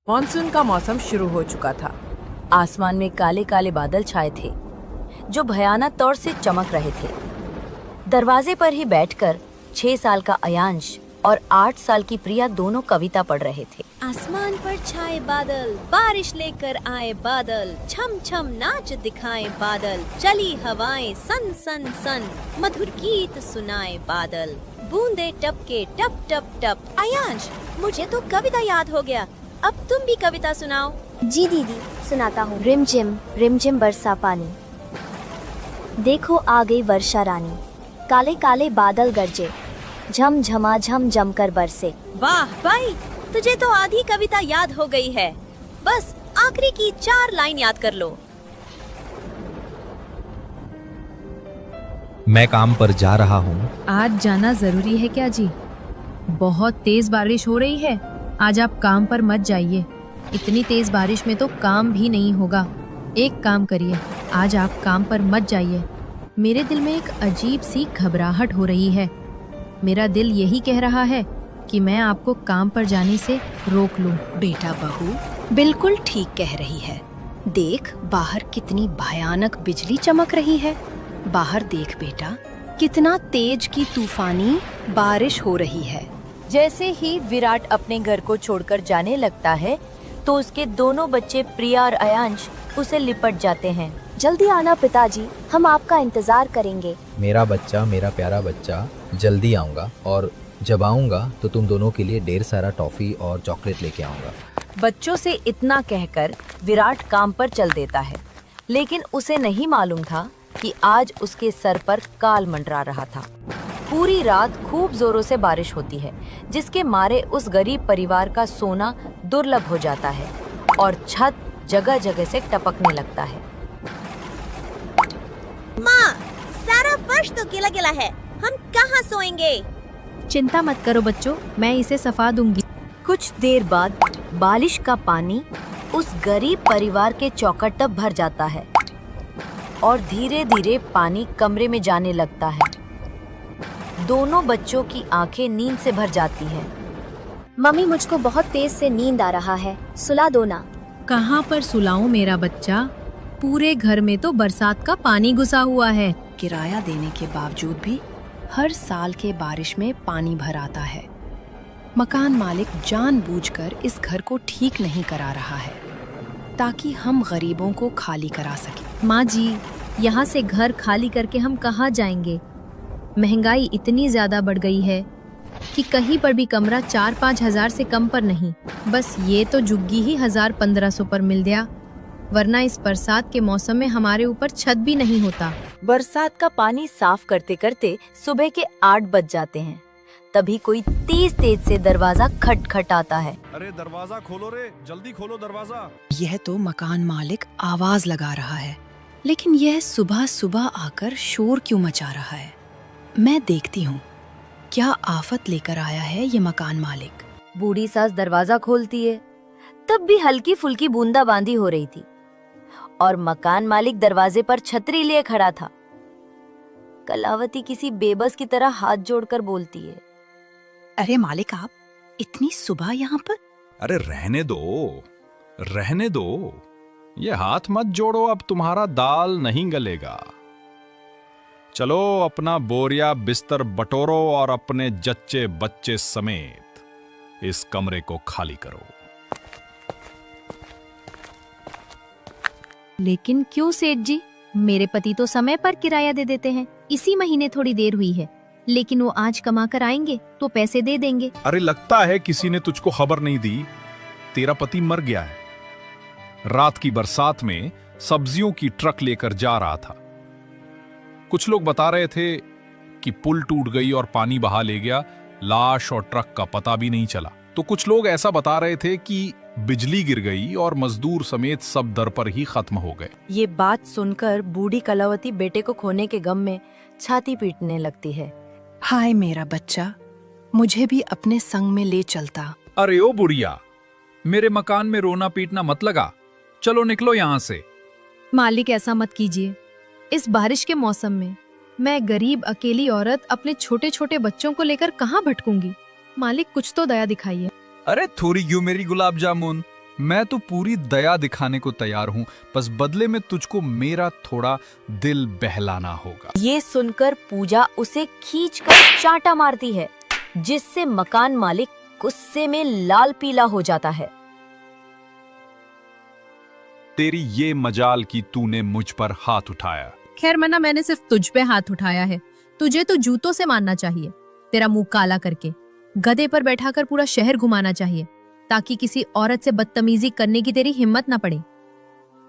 Monsoon का मौसम शुरू हो चुका था। आसमान में काले काले बादल छाए थे जो भयानक तौर से चमक रहे थे। दरवाजे पर ही बैठकर 6 साल का अयांश और 8 साल की प्रिया दोनों कविता पढ़ रहे थे। आसमान पर छाए बादल, बारिश लेकर आए बादल, छम छम नाच दिखाए बादल, चली हवाएं सन सन सन, मधुर गीत सुनाए बादल, बूंदे टपके टप टप टप। अयांश, मुझे तो कविता याद हो गया, अब तुम भी कविता सुनाओ। जी दीदी, सुनाता हूँ। रिमझिम बरसा पानी, देखो आ गई वर्षा रानी, काले काले बादल गरजे, झमझमा झम कर बरसे। वाह भाई, तुझे तो आधी कविता याद हो गई है, बस आखिरी की 4 लाइन याद कर लो। मैं काम पर जा रहा हूँ। आज जाना जरूरी है क्या जी? बहुत तेज बारिश हो रही है, आज आप काम पर मत जाइए। इतनी तेज बारिश में तो काम भी नहीं होगा। एक काम करिए, आज आप काम पर मत जाइए। मेरे दिल में एक अजीब सी घबराहट हो रही है। मेरा दिल यही कह रहा है कि मैं आपको काम पर जाने से रोक लूं। बेटा बहू बिल्कुल ठीक कह रही है। देख बाहर कितनी भयानक बिजली चमक रही है। बाहर देख बेटा, कितना तेज की तूफानी बारिश हो रही है। जैसे ही विराट अपने घर को छोड़कर जाने लगता है तो उसके दोनों बच्चे प्रिया और अयांश उसे लिपट जाते हैं। जल्दी आना पिताजी, हम आपका इंतजार करेंगे। मेरा बच्चा, मेरा प्यारा बच्चा, जल्दी आऊँगा और जब आऊँगा तो तुम दोनों के लिए ढेर सारा टॉफी और चॉकलेट लेके आऊँगा। बच्चों से इतना कहकर विराट काम पर चल देता है, लेकिन उसे नहीं मालूम था कि आज उसके सर पर काल मंडरा रहा था। पूरी रात खूब जोरों से बारिश होती है, जिसके मारे उस गरीब परिवार का सोना दुर्लभ हो जाता है और छत जगह जगह से टपकने लगता है। माँ, सारा फर्श तो गीला गीला है, हम कहाँ सोएंगे? चिंता मत करो बच्चों, मैं इसे सफा दूंगी। कुछ देर बाद बारिश का पानी उस गरीब परिवार के चौखट तक भर जाता है और धीरे धीरे पानी कमरे में जाने लगता है। दोनों बच्चों की आंखें नींद से भर जाती हैं। मम्मी, मुझको बहुत तेज से नींद आ रहा है, सुला दो ना। कहाँ पर सुलाऊं मेरा बच्चा? पूरे घर में तो बरसात का पानी घुसा हुआ है। किराया देने के बावजूद भी हर साल के बारिश में पानी भर आता है। मकान मालिक जानबूझकर इस घर को ठीक नहीं करा रहा है ताकि हम गरीबों को खाली करा सकें। माँ जी, यहाँ से घर खाली करके हम कहाँ जाएंगे? महंगाई इतनी ज्यादा बढ़ गई है कि कहीं पर भी कमरा 4-5 हजार से कम पर नहीं। बस ये तो जुग्गी ही 1000-1500 पर मिल गया, वरना इस बरसात के मौसम में हमारे ऊपर छत भी नहीं होता। बरसात का पानी साफ करते करते सुबह के 8 बज जाते हैं। तभी कोई तेज तेज से दरवाजा खटखटाता है। अरे दरवाजा खोलो रे, जल्दी खोलो दरवाजा। यह तो मकान मालिक आवाज लगा रहा है, लेकिन यह सुबह सुबह आकर शोर क्यों मचा रहा है? मैं देखती हूँ क्या आफत लेकर आया है ये मकान मालिक। बूढ़ी सास दरवाजा खोलती है। तब भी हल्की फुल्की बूंदाबांदी हो रही थी और मकान मालिक दरवाजे पर छतरी लिए खड़ा था। कलावती किसी बेबस की तरह हाथ जोड़कर बोलती है, अरे मालिक, आप इतनी सुबह यहाँ पर? अरे रहने दो, ये हाथ मत जोड़ो, अब तुम्हारा दाल नहीं गलेगा। चलो अपना बोरिया बिस्तर बटोरो और अपने जच्चे बच्चे समेत इस कमरे को खाली करो। लेकिन क्यों सेठ जी? मेरे पति तो समय पर किराया दे देते हैं। इसी महीने थोड़ी देर हुई है, लेकिन वो आज कमा कर आएंगे तो पैसे दे देंगे। अरे लगता है किसी ने तुझको खबर नहीं दी, तेरा पति मर गया है। रात की बरसात में सब्जियों की ट्रक लेकर जा रहा था। कुछ लोग बता रहे थे कि पुल टूट गई और पानी बहा ले गया, लाश और ट्रक का पता भी नहीं चला। तो कुछ लोग ऐसा बता रहे थे कि बिजली गिर गई और मजदूर समेत सब दर पर ही खत्म हो गए। ये बात सुनकर बूढ़ी कलावती बेटे को खोने के गम में छाती पीटने लगती है। हाय मेरा बच्चा, मुझे भी अपने संग में ले चलता। अरे ओ बुढ़िया, मेरे मकान में रोना पीटना मत लगा, चलो निकलो यहाँ से। मालिक ऐसा मत कीजिए, इस बारिश के मौसम में मैं गरीब अकेली औरत अपने छोटे छोटे बच्चों को लेकर कहाँ भटकूंगी? मालिक कुछ तो दया दिखाइए। अरे थोड़ी क्यों मेरी गुलाब जामुन, मैं तो पूरी दया दिखाने को तैयार हूँ, बस बदले में तुझको मेरा थोड़ा दिल बहलाना होगा। ये सुनकर पूजा उसे खींचकर चांटा मारती है, जिससे मकान मालिक गुस्से में लाल पीला हो जाता है। तेरी ये मजाल की तूने मुझ पर हाथ उठाया। खैर मना, मैंने सिर्फ तुझ पे हाथ उठाया है। तुझे तो जूतों से मारना चाहिए, तेरा मुंह काला करके गधे पर बैठाकर पूरा शहर घुमाना चाहिए, ताकि किसी औरत से बदतमीजी करने की तेरी हिम्मत ना पड़े।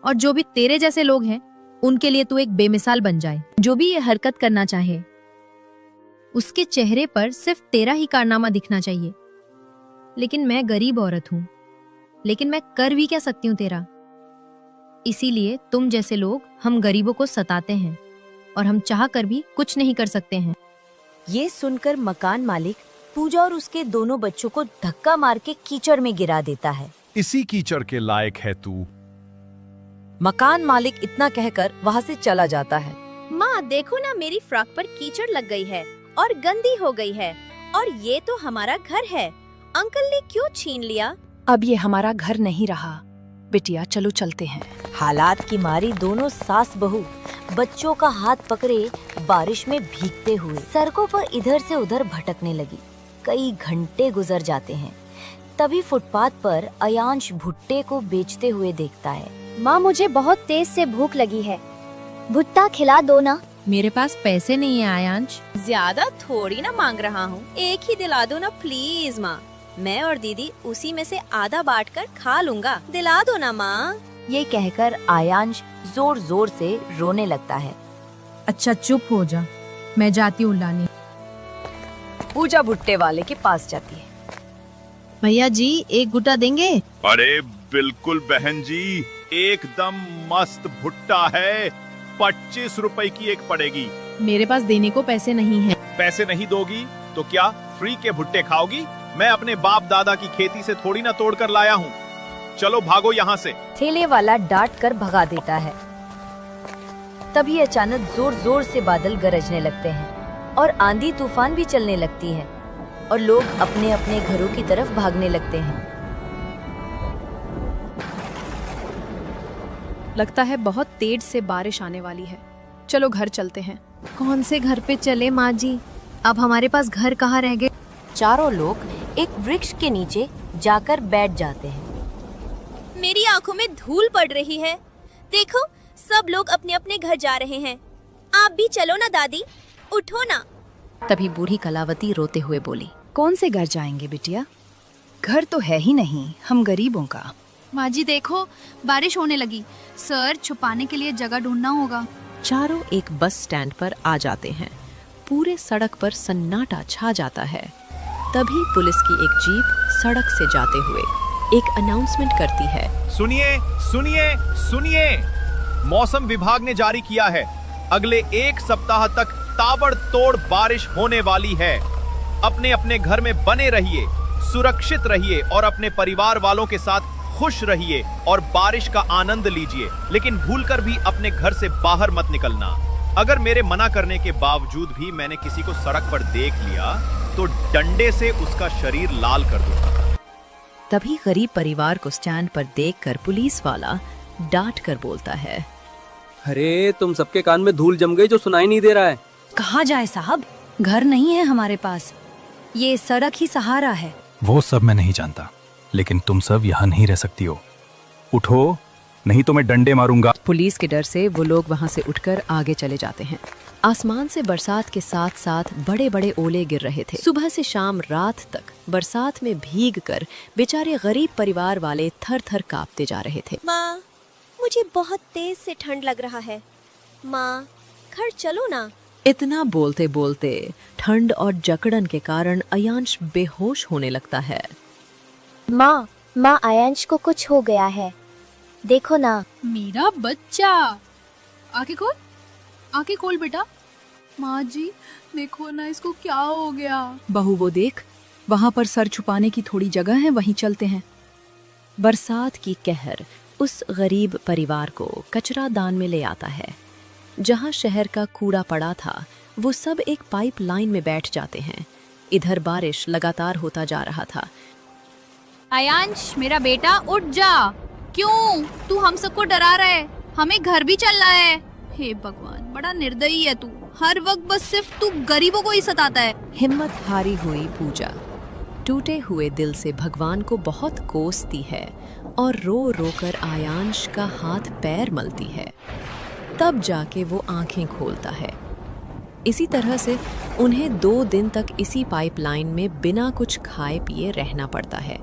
और जो भी तेरे जैसे लोग हैं, उनके लिए तू एक बेमिसाल बन जाए। जो भी ये हरकत करना चाहे, उसके चेहरे पर सिर्फ तेरा ही कारनामा दिखना चाहिए। लेकिन मैं गरीब औरत हूँ, लेकिन मैं कर भी क्या सकती हूँ तेरा। इसीलिए तुम जैसे लोग हम गरीबों को सताते हैं, और हम चाह कर भी कुछ नहीं कर सकते हैं। ये सुनकर मकान मालिक पूजा और उसके दोनों बच्चों को धक्का मार के कीचड़ में गिरा देता है। इसी कीचड़ के लायक है तू। मकान मालिक इतना कहकर वहाँ से चला जाता है। माँ देखो ना, मेरी फ्रॉक पर कीचड़ लग गई है और गंदी हो गई है, और ये तो हमारा घर है। अंकल ने क्यों छीन लिया? अब ये हमारा घर नहीं रहा। बिटिया चलो चलते हैं। हालात की मारी दोनों सास बहू बच्चों का हाथ पकड़े बारिश में भीगते हुए सड़कों पर इधर से उधर भटकने लगी। कई घंटे गुजर जाते हैं। तभी फुटपाथ पर अयांश भुट्टे को बेचते हुए देखता है। माँ मुझे बहुत तेज से भूख लगी है, भुट्टा खिला दो ना। मेरे पास पैसे नहीं है आयांश। ज्यादा थोड़ी ना मांग रहा हूँ, एक ही दिला दो ना प्लीज माँ। मैं और दीदी उसी में से आधा बांट कर खा लूंगा, दिला दो ना माँ। ये कहकर आयांश जोर जोर से रोने लगता है। अच्छा चुप हो जा, मैं जाती हूँ लाने। पूजा भुट्टे वाले के पास जाती है। भैया जी एक गुटा देंगे? अरे बिल्कुल बहन जी, एकदम मस्त भुट्टा है। 25 रुपए की एक पड़ेगी। मेरे पास देने को पैसे नहीं है। पैसे नहीं दोगी तो क्या फ्री के भुट्टे खाओगी? मैं अपने बाप दादा की खेती से थोड़ी ना तोड़ कर लाया हूँ। चलो भागो यहाँ से। ठेले वाला डांट कर भगा देता है। तभी अचानक जोर जोर से बादल गरजने लगते हैं और आंधी तूफान भी चलने लगती है, और लोग अपने अपने घरों की तरफ भागने लगते हैं। लगता है बहुत तेज से बारिश आने वाली है। चलो घर चलते हैं। कौन से घर पे चले माँ जी? अब हमारे पास घर कहाँ रह गए? चारों लोग एक वृक्ष के नीचे जाकर बैठ जाते हैं। मेरी आंखों में धूल पड़ रही है। देखो सब लोग अपने अपने घर जा रहे हैं। आप भी चलो ना दादी, उठो ना। तभी बूढ़ी कलावती रोते हुए बोली, कौन से घर जाएंगे बिटिया? घर तो है ही नहीं हम गरीबों का। माँ जी देखो बारिश होने लगी, सर छुपाने के लिए जगह ढूंढना होगा। चारों एक बस स्टैंड पर आ जाते हैं। पूरे सड़क पर सन्नाटा छा जाता है। तभी पुलिस की एक जीप सड़क से जाते हुए एक अनाउंसमेंट करती है। सुनिए सुनिए सुनिए, मौसम विभाग ने जारी किया है, अगले 1 सप्ताह तक ताबड़तोड़ बारिश होने वाली है। अपने अपने घर में बने रहिए, सुरक्षित रहिए और अपने परिवार वालों के साथ खुश रहिए और बारिश का आनंद लीजिए, लेकिन भूलकर भी अपने घर से बाहर मत निकलना। अगर मेरे मना करने के बावजूद भी मैंने किसी को सड़क पर देख लिया तो डंडे से उसका शरीर लाल कर दूंगा। तभी गरीब परिवार को स्टैंड पर देखकर पुलिस वाला डांट कर बोलता है, अरे तुम सबके कान में धूल जम गई जो सुनाई नहीं दे रहा है। कहाँ जाए साहब, घर नहीं है हमारे पास, ये सड़क ही सहारा है। वो सब मैं नहीं जानता, लेकिन तुम सब यहाँ नहीं रह सकती हो। उठो, नहीं तो मैं डंडे मारूंगा। पुलिस के डर से वो लोग वहाँ से उठकर आगे चले जाते हैं। आसमान से बरसात के साथ साथ बड़े बड़े ओले गिर रहे थे। सुबह से शाम रात तक बरसात में भीगकर बेचारे गरीब परिवार वाले थर थर कांपते जा रहे थे। माँ मुझे बहुत तेज से ठंड लग रहा है, माँ घर चलो ना। इतना बोलते बोलते ठंड और जकड़न के कारण अयांश बेहोश होने लगता है। माँ आयांश को कुछ हो गया है, देखो ना। मेरा बच्चा, आंखें खोल बेटा। माँ जी देखो ना, इसको क्या हो गया? बहू वो देख, वहाँ पर सर छुपाने की थोड़ी जगह है, वहीं चलते हैं। बरसात की कहर उस गरीब परिवार को कचरा दान में ले आता है। जहाँ शहर का कूड़ा पड़ा था वो सब एक पाइप लाइन में बैठ जाते हैं। इधर बारिश लगातार होता जा रहा था। आयांश मेरा बेटा उठ जा। क्यों? तू हम सबको डरा रहा है, हमें घर भी चलना है। हे भगवान, बड़ा निर्दयी है तू, हर वक्त बस सिर्फ तू गरीबों को ही सताता है। हिम्मत हारी हुई पूजा टूटे हुए दिल से भगवान को बहुत कोसती है और रो रो कर आयांश का हाथ पैर मलती है। तब जाके वो आंखें खोलता है। इसी तरह से उन्हें 2 दिन तक इसी पाइपलाइन में बिना कुछ खाए पिए रहना पड़ता है।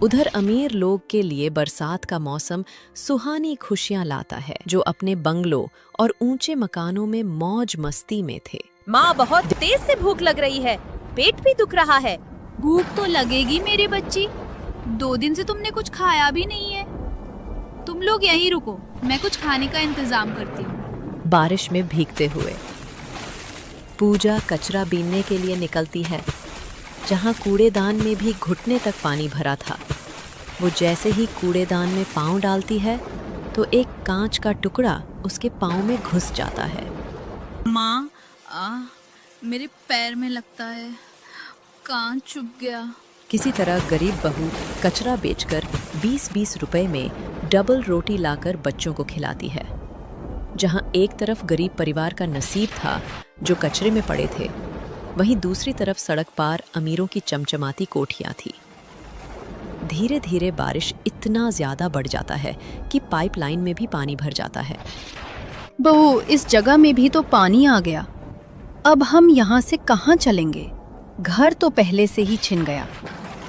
उधर अमीर लोग के लिए बरसात का मौसम सुहानी खुशियां लाता है, जो अपने बंगलों और ऊंचे मकानों में मौज मस्ती में थे। माँ बहुत तेज से भूख लग रही है, पेट भी दुख रहा है। भूख तो लगेगी मेरी बच्ची, 2 दिन से तुमने कुछ खाया भी नहीं है। तुम लोग यहीं रुको, मैं कुछ खाने का इंतजाम करती हूँ। बारिश में भीगते हुए पूजा कचरा बीनने के लिए निकलती है, जहाँ कूड़ेदान में भी घुटने तक पानी भरा था। वो जैसे ही कूड़ेदान में पाँव डालती है तो एक कांच का टुकड़ा उसके पाँव में घुस जाता है। माँ, मेरे पैर में लगता है, कांच चुभ गया। किसी तरह गरीब बहू कचरा बेचकर 20-20 रुपए में डबल रोटी लाकर बच्चों को खिलाती है। जहाँ एक तरफ गरीब परिवार का नसीब था जो कचरे में पड़े थे, वहीं दूसरी तरफ सड़क पार अमीरों की चमचमाती कोठियां थी। धीरे धीरे बारिश इतना ज्यादा बढ़ जाता है कि पाइपलाइन में भी पानी भर जाता है। बहू, इस जगह में भी तो पानी आ गया। अब हम यहाँ से कहाँ चलेंगे? घर तो पहले से ही छिन गया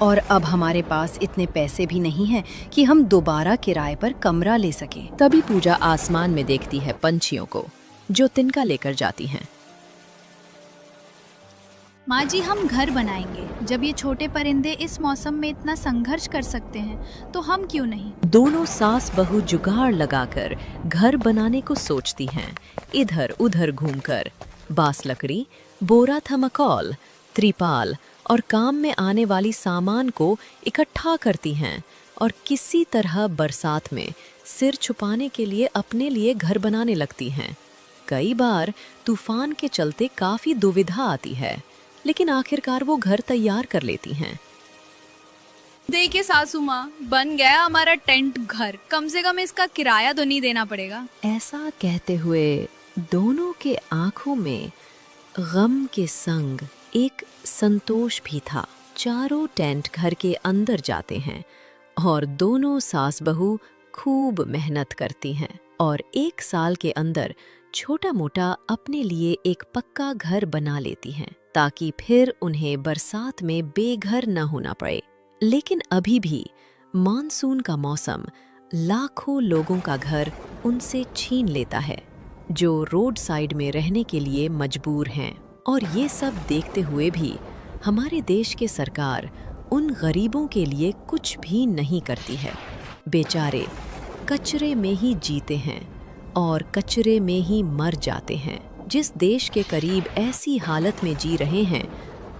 और अब हमारे पास इतने पैसे भी नहीं हैं कि हम दोबारा किराए पर कमरा ले सकें। तभी पूजा आसमान में देखती है पंछियों को जो तिनका लेकर जाती हैं। माँ जी, हम घर बनाएंगे। जब ये छोटे परिंदे इस मौसम में इतना संघर्ष कर सकते हैं तो हम क्यों नहीं? दोनों सास बहू जुगाड़ लगाकर घर बनाने को सोचती हैं। इधर उधर घूमकर बांस लकड़ी, बोरा थर्माकोल, त्रिपाल और काम में आने वाली सामान को इकट्ठा करती हैं और किसी तरह बरसात में सिर छुपाने के लिए अपने लिए घर बनाने लगती हैं। कई बार तूफान के चलते काफी दुविधा आती है, लेकिन आखिरकार वो घर तैयार कर लेती हैं। देखिए सासू माँ, बन गया हमारा टेंट घर। कम से कम इसका किराया तो नहीं देना पड़ेगा। ऐसा कहते हुए दोनों के आंखों में गम के संग एक संतोष भी था। चारों टेंट घर के अंदर जाते हैं और दोनों सास बहू खूब मेहनत करती हैं और 1 साल के अंदर छोटा मोटा अपने लिए एक पक्का घर बना लेती हैं, ताकि फिर उन्हें बरसात में बेघर न होना पड़े। लेकिन अभी भी मानसून का मौसम लाखों लोगों का घर उनसे छीन लेता है, जो रोड साइड में रहने के लिए मजबूर हैं। और ये सब देखते हुए भी हमारे देश की सरकार उन गरीबों के लिए कुछ भी नहीं करती है। बेचारे कचरे में ही जीते हैं और कचरे में ही मर जाते हैं। जिस देश के करीब ऐसी हालत में जी रहे हैं,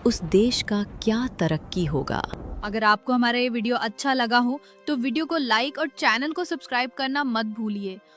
उस देश का क्या तरक्की होगा। अगर आपको हमारा ये वीडियो अच्छा लगा हो तो वीडियो को लाइक और चैनल को सब्सक्राइब करना मत भूलिए